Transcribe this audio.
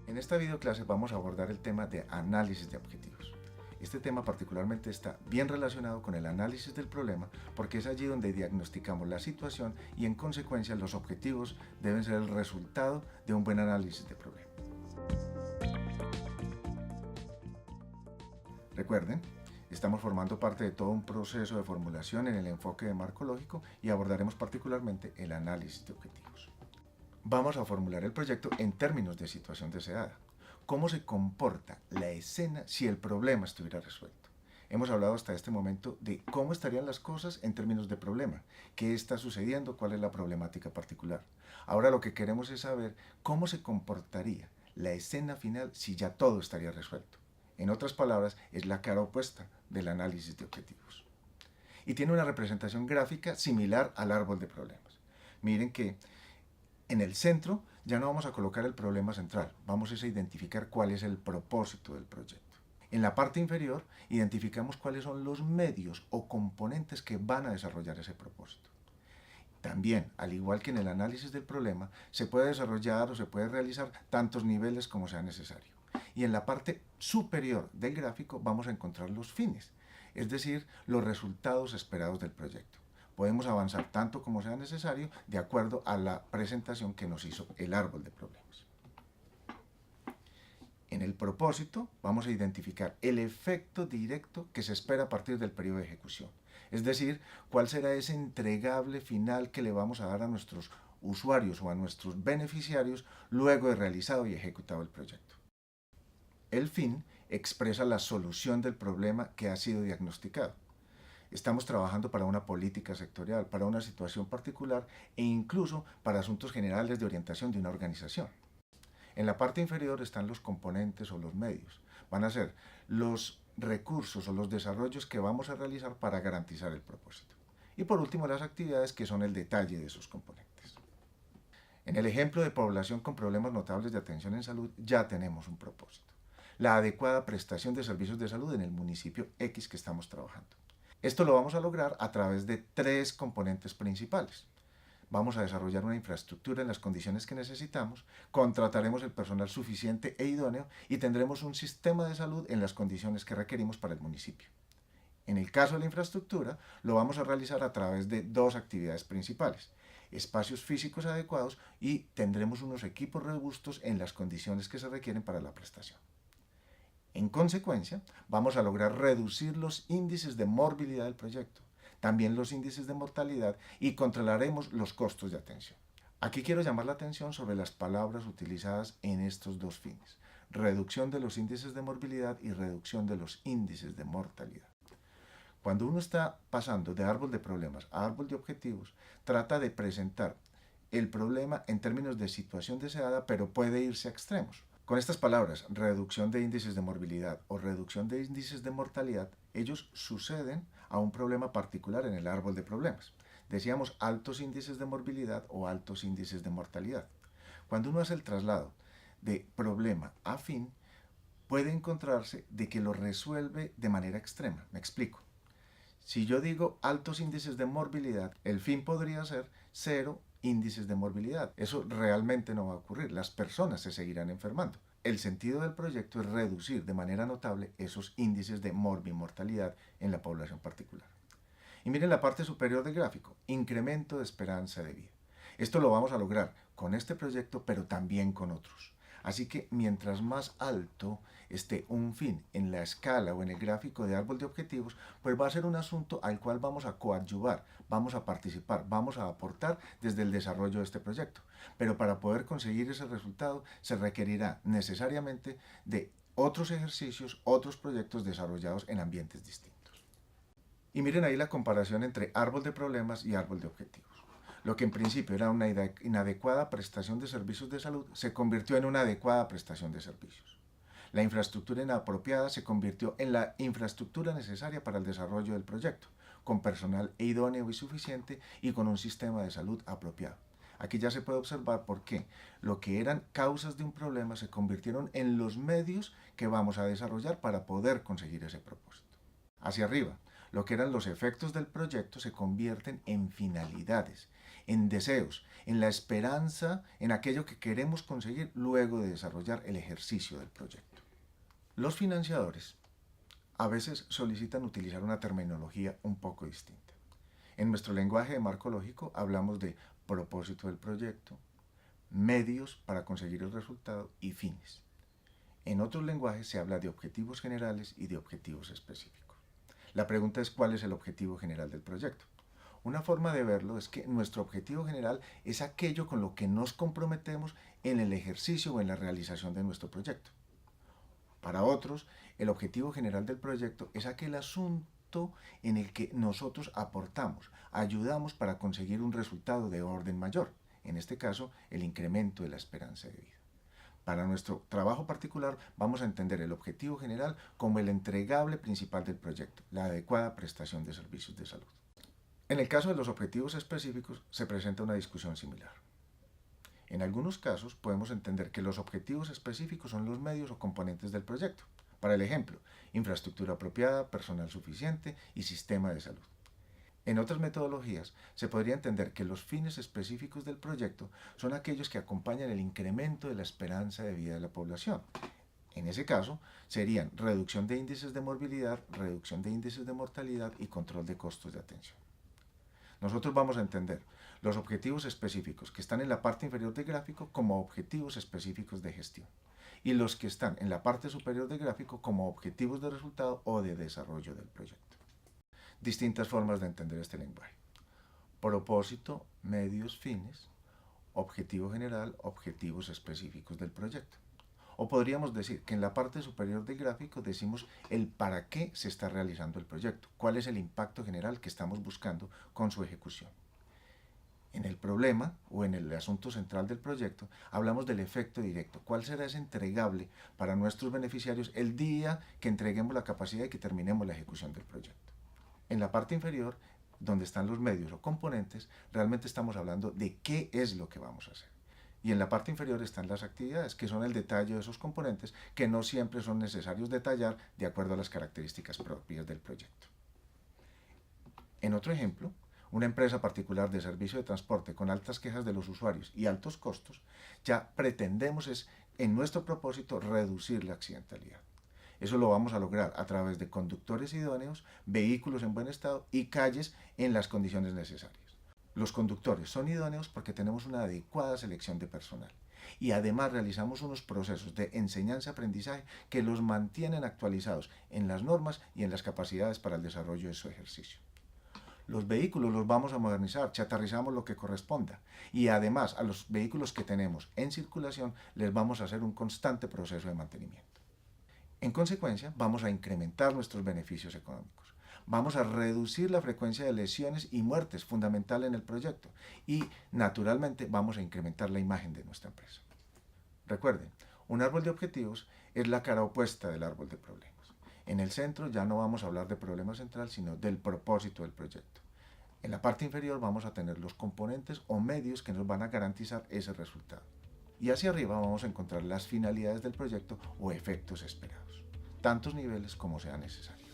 En esta videoclase vamos a abordar el tema de análisis de objetivos. Este tema particularmente está bien relacionado con el análisis del problema porque es allí donde diagnosticamos la situación y en consecuencia los objetivos deben ser el resultado de un buen análisis de problema. Recuerden, estamos formando parte de todo un proceso de formulación en el enfoque de marco lógico y abordaremos particularmente el análisis de objetivos. Vamos a formular el proyecto en términos de situación deseada. ¿Cómo se comporta la escena si el problema estuviera resuelto? Hemos hablado hasta este momento de cómo estarían las cosas en términos de problema, qué está sucediendo, cuál es la problemática particular. Ahora lo que queremos es saber cómo se comportaría la escena final si ya todo estaría resuelto. En otras palabras, es la cara opuesta del análisis de objetivos. Y tiene una representación gráfica similar al árbol de problemas. Miren que en el centro ya no vamos a colocar el problema central, vamos a identificar cuál es el propósito del proyecto. En la parte inferior identificamos cuáles son los medios o componentes que van a desarrollar ese propósito. También, al igual que en el análisis del problema, se puede desarrollar o se puede realizar tantos niveles como sea necesario. Y en la parte superior del gráfico vamos a encontrar los fines, es decir, los resultados esperados del proyecto. Podemos avanzar tanto como sea necesario de acuerdo a la presentación que nos hizo el árbol de problemas. En el propósito vamos a identificar el efecto directo que se espera a partir del periodo de ejecución. Es decir, cuál será ese entregable final que le vamos a dar a nuestros usuarios o a nuestros beneficiarios luego de realizado y ejecutado el proyecto. El fin expresa la solución del problema que ha sido diagnosticado. Estamos trabajando para una política sectorial, para una situación particular e incluso para asuntos generales de orientación de una organización. En la parte inferior están los componentes o los medios. Van a ser los recursos o los desarrollos que vamos a realizar para garantizar el propósito. Y por último, las actividades que son el detalle de esos componentes. En el ejemplo de población con problemas notables de atención en salud ya tenemos un propósito. La adecuada prestación de servicios de salud en el municipio X que estamos trabajando. Esto lo vamos a lograr a través de tres componentes principales. Vamos a desarrollar una infraestructura en las condiciones que necesitamos, contrataremos el personal suficiente e idóneo y tendremos un sistema de salud en las condiciones que requerimos para el municipio. En el caso de la infraestructura, lo vamos a realizar a través de dos actividades principales: espacios físicos adecuados y tendremos unos equipos robustos en las condiciones que se requieren para la prestación. En consecuencia, vamos a lograr reducir los índices de morbilidad del proyecto, también los índices de mortalidad y controlaremos los costos de atención. Aquí quiero llamar la atención sobre las palabras utilizadas en estos dos fines: reducción de los índices de morbilidad y reducción de los índices de mortalidad. Cuando uno está pasando de árbol de problemas a árbol de objetivos, trata de presentar el problema en términos de situación deseada, pero puede irse a extremos. Con estas palabras, reducción de índices de morbilidad o reducción de índices de mortalidad, ellos suceden a un problema particular en el árbol de problemas. Decíamos altos índices de morbilidad o altos índices de mortalidad. Cuando uno hace el traslado de problema a fin, puede encontrarse de que lo resuelve de manera extrema. Me explico. Si yo digo altos índices de morbilidad, el fin podría ser cero índices de morbilidad. Eso realmente no va a ocurrir. Las personas se seguirán enfermando. El sentido del proyecto es reducir de manera notable esos índices de morbimortalidad en la población particular. Y miren la parte superior del gráfico: incremento de esperanza de vida. Esto lo vamos a lograr con este proyecto, pero también con otros. Así que mientras más alto esté un fin en la escala o en el gráfico de árbol de objetivos, pues va a ser un asunto al cual vamos a coadyuvar, vamos a participar, vamos a aportar desde el desarrollo de este proyecto. Pero para poder conseguir ese resultado se requerirá necesariamente de otros ejercicios, otros proyectos desarrollados en ambientes distintos. Y miren ahí la comparación entre árbol de problemas y árbol de objetivos. Lo que en principio era una inadecuada prestación de servicios de salud se convirtió en una adecuada prestación de servicios. La infraestructura inapropiada se convirtió en la infraestructura necesaria para el desarrollo del proyecto, con personal idóneo y suficiente y con un sistema de salud apropiado. Aquí ya se puede observar por qué lo que eran causas de un problema se convirtieron en los medios que vamos a desarrollar para poder conseguir ese propósito. Hacia arriba, lo que eran los efectos del proyecto se convierten en finalidades en deseos, en la esperanza, en aquello que queremos conseguir luego de desarrollar el ejercicio del proyecto. Los financiadores a veces solicitan utilizar una terminología un poco distinta. En nuestro lenguaje de marco lógico hablamos de propósito del proyecto, medios para conseguir el resultado y fines. En otros lenguajes se habla de objetivos generales y de objetivos específicos. La pregunta es ¿cuál es el objetivo general del proyecto? Una forma de verlo es que nuestro objetivo general es aquello con lo que nos comprometemos en el ejercicio o en la realización de nuestro proyecto. Para otros, el objetivo general del proyecto es aquel asunto en el que nosotros aportamos, ayudamos para conseguir un resultado de orden mayor, en este caso, el incremento de la esperanza de vida. Para nuestro trabajo particular vamos a entender el objetivo general como el entregable principal del proyecto, la adecuada prestación de servicios de salud. En el caso de los objetivos específicos se presenta una discusión similar. En algunos casos podemos entender que los objetivos específicos son los medios o componentes del proyecto. Para el ejemplo, infraestructura apropiada, personal suficiente y sistema de salud. En otras metodologías se podría entender que los fines específicos del proyecto son aquellos que acompañan el incremento de la esperanza de vida de la población. En ese caso, serían reducción de índices de morbilidad, reducción de índices de mortalidad y control de costos de atención. Nosotros vamos a entender los objetivos específicos que están en la parte inferior del gráfico como objetivos específicos de gestión y los que están en la parte superior del gráfico como objetivos de resultado o de desarrollo del proyecto. Distintas formas de entender este lenguaje. Propósito, medios, fines, objetivo general, objetivos específicos del proyecto. O podríamos decir que en la parte superior del gráfico decimos el para qué se está realizando el proyecto, cuál es el impacto general que estamos buscando con su ejecución. En el problema o en el asunto central del proyecto hablamos del efecto directo, cuál será ese entregable para nuestros beneficiarios el día que entreguemos la capacidad y que terminemos la ejecución del proyecto. En la parte inferior, donde están los medios o componentes, realmente estamos hablando de qué es lo que vamos a hacer. Y en la parte inferior están las actividades, que son el detalle de esos componentes, que no siempre son necesarios detallar de acuerdo a las características propias del proyecto. En otro ejemplo, una empresa particular de servicio de transporte con altas quejas de los usuarios y altos costos, ya pretendemos en nuestro propósito reducir la accidentalidad. Eso lo vamos a lograr a través de conductores idóneos, vehículos en buen estado y calles en las condiciones necesarias. Los conductores son idóneos porque tenemos una adecuada selección de personal y además realizamos unos procesos de enseñanza-aprendizaje que los mantienen actualizados en las normas y en las capacidades para el desarrollo de su ejercicio. Los vehículos los vamos a modernizar, chatarrizamos lo que corresponda y además a los vehículos que tenemos en circulación les vamos a hacer un constante proceso de mantenimiento. En consecuencia, vamos a incrementar nuestros beneficios económicos. Vamos a reducir la frecuencia de lesiones y muertes fundamental en el proyecto y, naturalmente, vamos a incrementar la imagen de nuestra empresa. Recuerden, un árbol de objetivos es la cara opuesta del árbol de problemas. En el centro ya no vamos a hablar de problema central, sino del propósito del proyecto. En la parte inferior vamos a tener los componentes o medios que nos van a garantizar ese resultado. Y hacia arriba vamos a encontrar las finalidades del proyecto o efectos esperados, tantos niveles como sea necesario.